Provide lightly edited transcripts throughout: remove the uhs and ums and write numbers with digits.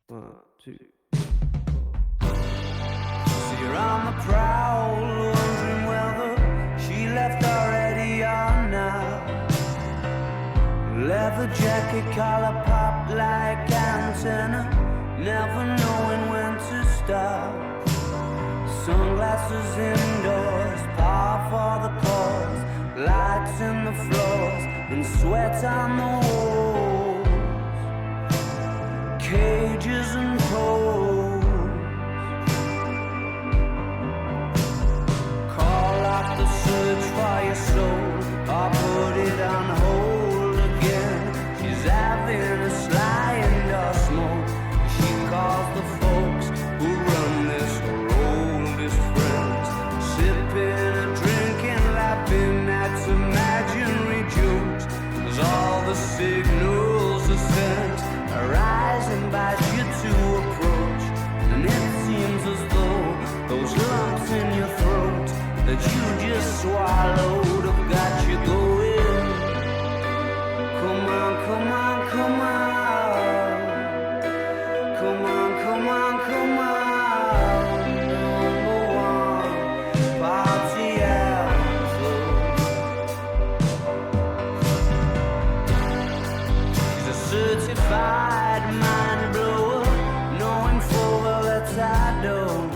1, 2, 4. So you're on the prowl, wondering whether she left already or not. Leather jacket, collar pop like antenna, never knowing when to stop. Sunglasses indoors, par for the cause, lights in the floors and sweat on the walls. Cages and poles. Call off the search for your soul, or put it on hold again. She's having a sly indoor smoke. She calls the folks who run this, her oldest friends, sipping and drinking, laughing at imaginary jokes. As all the signals are sent, her eyes invite you to approach, and it seems as though those lumps in your throat that you just swallowed have got you going. Come on, come on, come on. Come on, come on, come on. Number one, party anthem. She's a certified mind blower, knowing full well that I don't.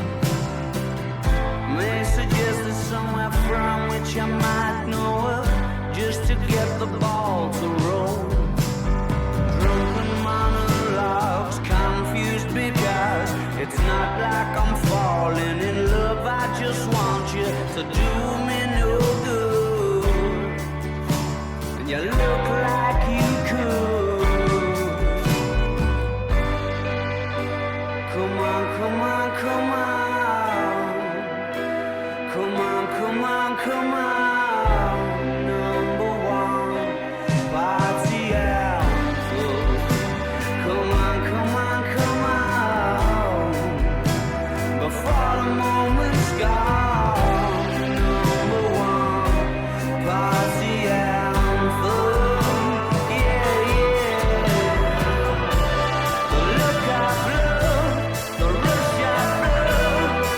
May suggest there's somewhere from which I might know her, just to get the ball to roll. Drunken monologues, confused because it's not like I'm falling in love. I just want you to do me no good, and you look like you could. Come on, come on, come on. Come on, come on, come on. Number one, party anthem. Come on, come on, come on. Before the moment's gone. Number one, party anthem. Yeah, yeah. The look I blow, the rush I blow,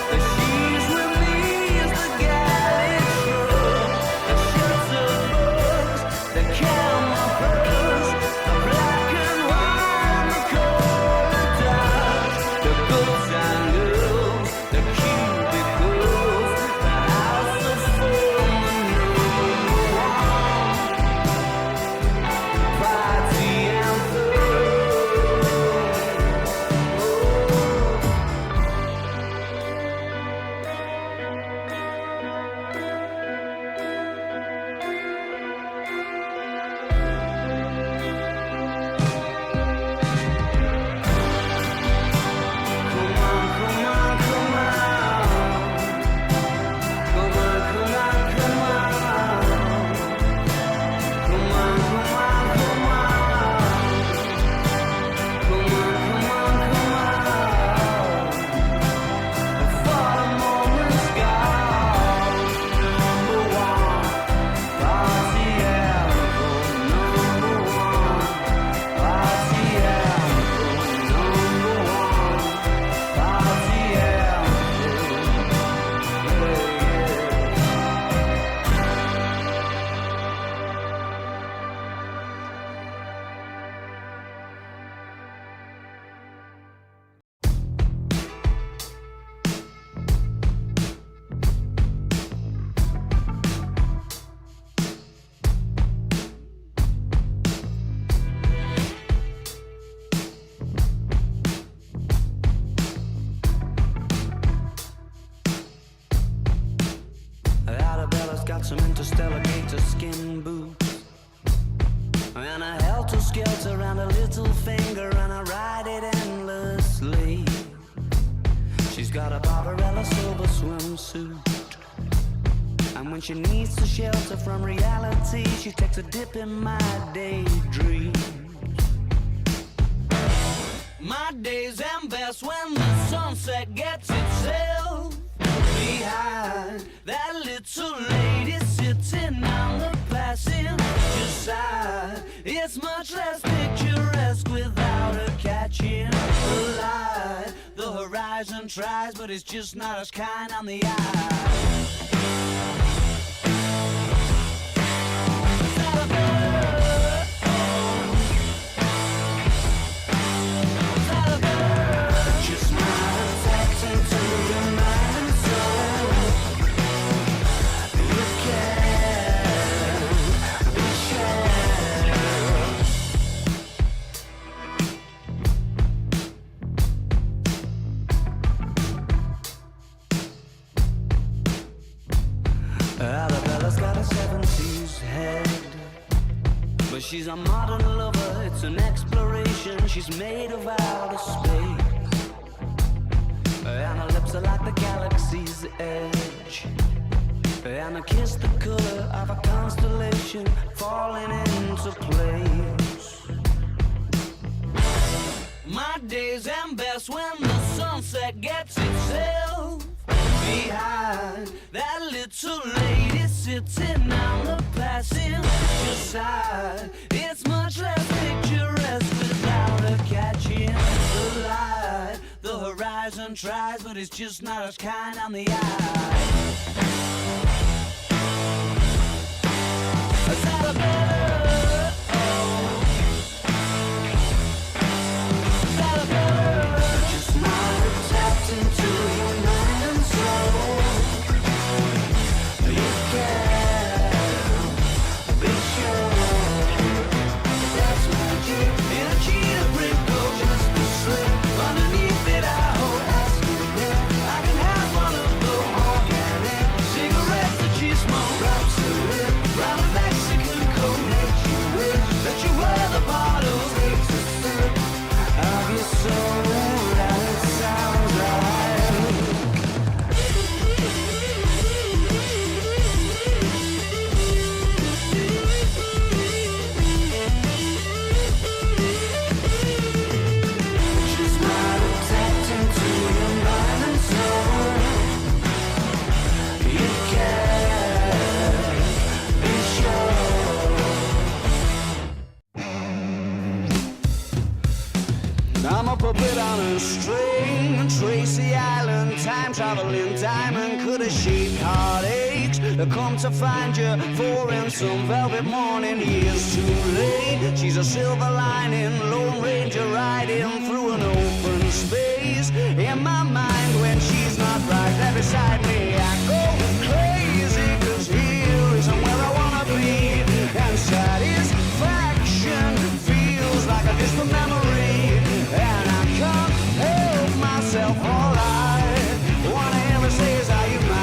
the she's with me is the galley shrub, the shirts of bugs, the camera buzz, the black and white, the corridors, the goods and girls, the cubicles, the house of fun, the number one party anthem. Come on, come on, come on. Come on, come on, come on. Come on, come on, come on. Come on, come on, come on. Before the moment's gone. Number one, party anthem. Number one, party anthem. Number one, party anthem. Arabella's got some interstellar gator skin boots, and a helter-skelter around a little finger, and I ride it endlessly. She's got a Barbarella silver swimsuit, and when she needs to shelter from reality, she takes a dip in my daydream. My days end best when the sunset gets itself behind that little lady sitting on the passenger side. It's much less picturesque without her catching the light. horizon tries, but it's just not as kind on the eye. Arabella's got a 70s head, but she's a modern lover, it's an exploration. She's made of outer space, and her lips are like the galaxy's edge, and her kiss the color of a constellation falling into place. My days end best when the sunset gets itself behind that little lady sitting on the passenger side. It's much less picturesque without her catching the light. The horizon tries, but it's just not as kind on the eye. Arabella, Arabella, just not tapped into your mind and soul. You can be sure that's magic in a cheetah print coat, just a slip underneath it. I hope that's good. I can have one of those organic cigarettes that you smoke. Wraps a lip round a Mexican coat, makes you wish that you were the bottles. Takes a sip of your soul, and it sounds right. She's not tapped into your mind and soul. You can be sure. I'm a puppet on a string, Tracy Island, time traveling diamond, could have shaped heartaches. Come to find you for in some velvet morning, years too late. She's a silver lining, Lone Ranger riding through an open space. In my mind when she's not right there beside me, I go crazy, cause here isn't where I wanna be. And satisfaction feels like a distant memory, and I can't help myself. All I wanna ever say is, are you mine?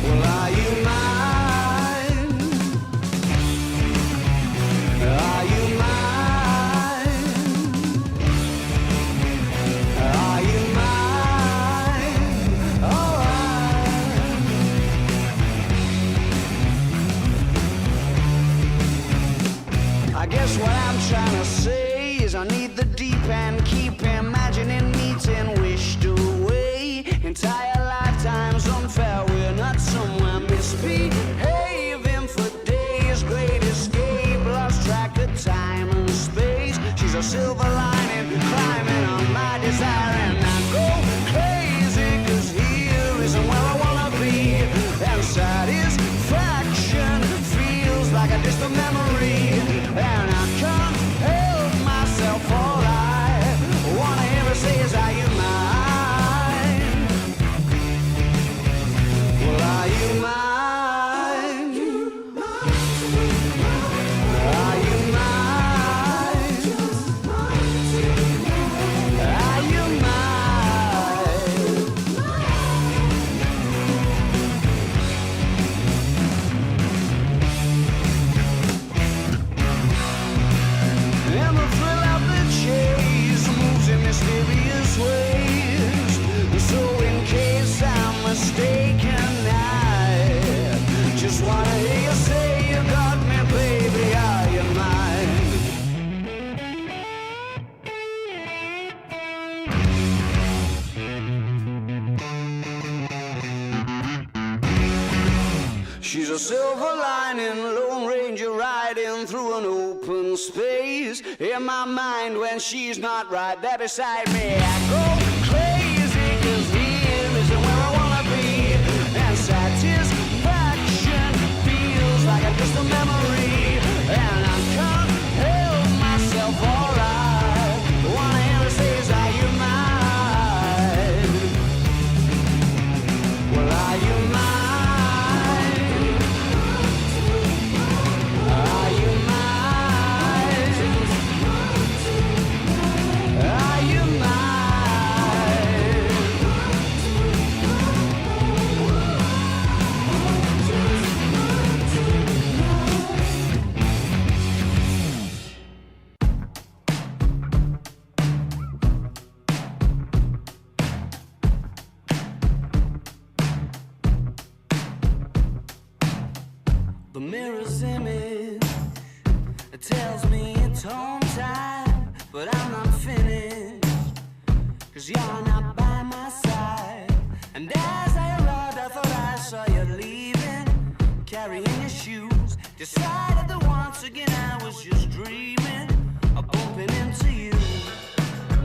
Well, are you mine? Are you mine? Are you mine? Alright. I guess what I'm trying to say is I need the deep end, keep imagining meeting wished away. Entire lifetimes unfair, we're not somewhere misbehaving for days. Great escape, lost track of time and space. She's a silver lining, climbing on my desire, and I go crazy, cause here isn't where I wanna be. And satisfaction feels like a distant memory, and I can't help myself. All I wanna ever say is, are you mine? Well, are you mine? Are you mine? Are you mine? And the thrill of the chase moves in mysterious ways. So in case I'm mistaken, I just wanna hear you say you got me, baby, are you mine? She's a silver lining, Lone Ranger riding through an open space. in my mind when she's not right there beside me. I go crazy 'cause here isn't where I wanna be, and satisfaction feels like a distant memory, and I can't help myself. Alright, wanna hear her say, is are you mine? Well, are you mine? The mirror's image, it tells me it's home time, but I'm not finished, 'cause you're not by my side. And as I arrived, I thought I saw you leaving, carrying your shoes. Decided that once again I was just dreaming of bumping into you.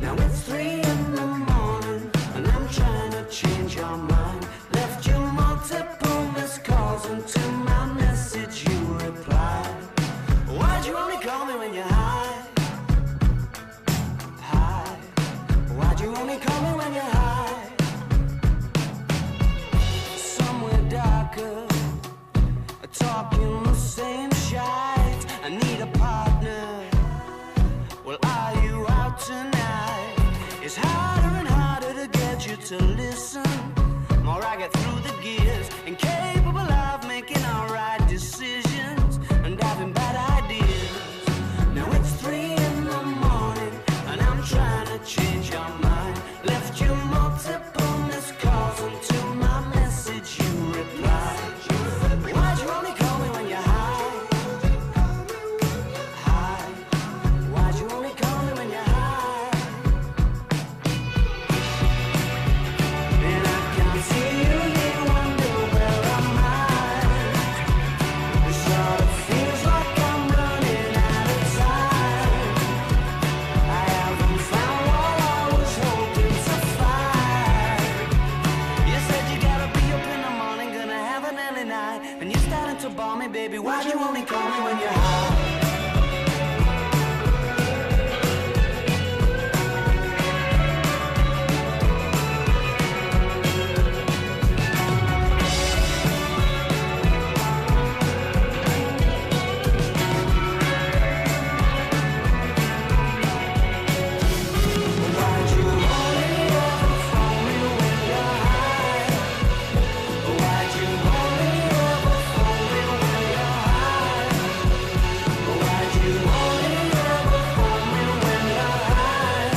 Now it's 3 in the morning, and I'm trying to change your mind. Left you multiple missed calls into my message you replied. Why'd you only call me when you're high? High. Why'd you only call me when you're high? Somewhere darker, talking the same shite. I need a partner. Well, are you out tonight? It's harder and harder to get you to listen. More I get through the gears, incapable of making alright decisions and having bad ideas. Now it's 3 in the morning, and I'm trying to change your mind. Left you multiple missed calls until my message you replied. Why'd you only call me when you're high? High. Why'd you only call me when you're high? And I can't see you here, wonder where I'm at. It sort of feels like I'm running out of time. I haven't found what I was hoping to find. You said you gotta be up in the morning, gonna have an early night, and you're starting to bore me, baby. Why'd you only call me when you're high? Why'd you only ever phone me when you're high? Why'd you only ever phone me when you're high? Why'd you only ever phone me when you're high?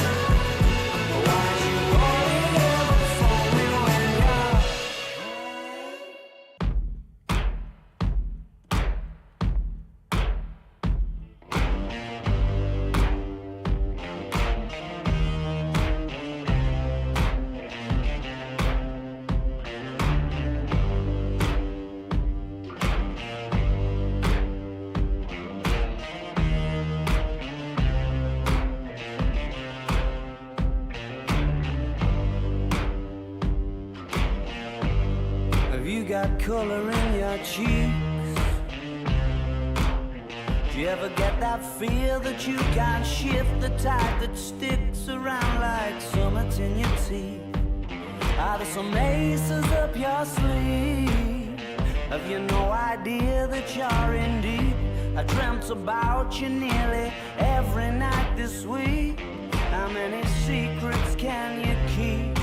Why'd you only ever phone me when you're Have you got color in your cheeks? Do you ever get that feel that you can't shift, the type that sticks around like summits in your teeth? Are there some aces up your sleeve? Have you no idea that you're in deep? I dreamt about you nearly every night this week. How many secrets can you keep?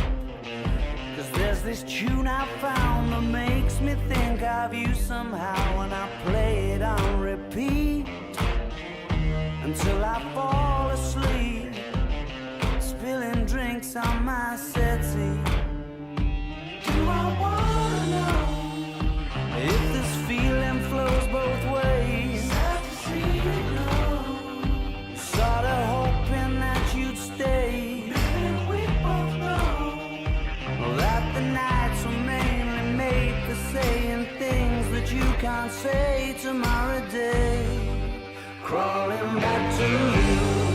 'Cause there's this tune I found that makes me think of you somehow, and I play it on repeat until I fall asleep, spilling drinks on my settee. Do I wanna know if this feeling flows both ways? Sad to see you go. Sorta hoping that you'd stay. Maybe we both know that the nights were mainly made for saying things that you can't say tomorrow day. Crawling back to you.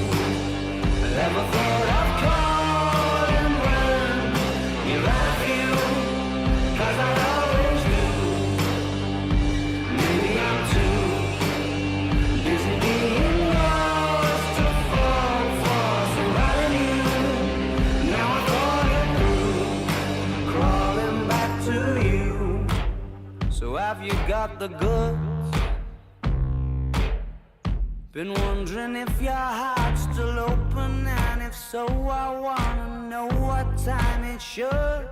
Ever thought of calling when you're out of you? 'Cause I always do. Maybe I'm too busy being lost to fall for somebody new. Now I thought it through, crawling back to you. So have you got the goods? Been wondering if your heart's still open, and if so, I wanna know what time it should.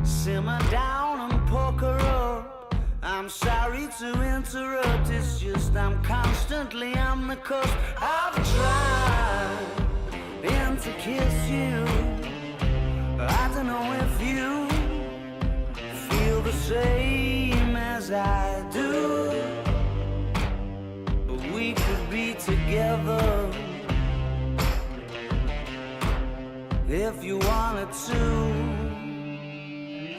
Simmer down and poker up. I'm sorry to interrupt, it's just I'm constantly on the cusp. I've tried and to kiss you. I don't know if you feel the same as I do. We could be together if you wanted to.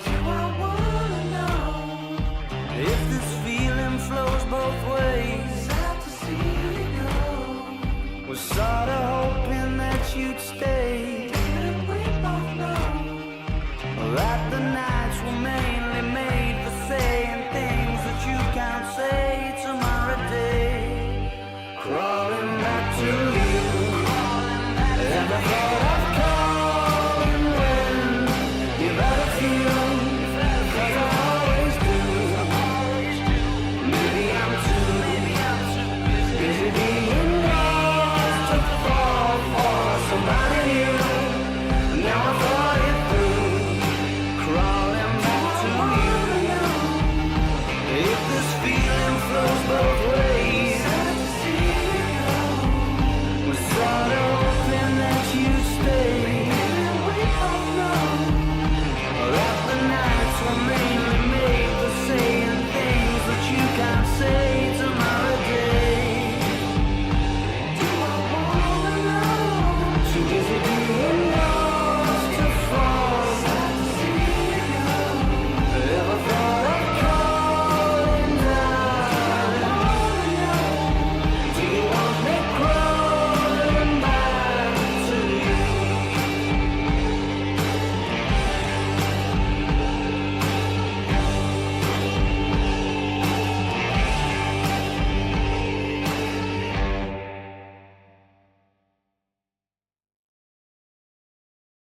Do I wanna know if this feeling flows both ways? Out to see you go. Was sorta hoping that you'd stay. Didn't we both know that the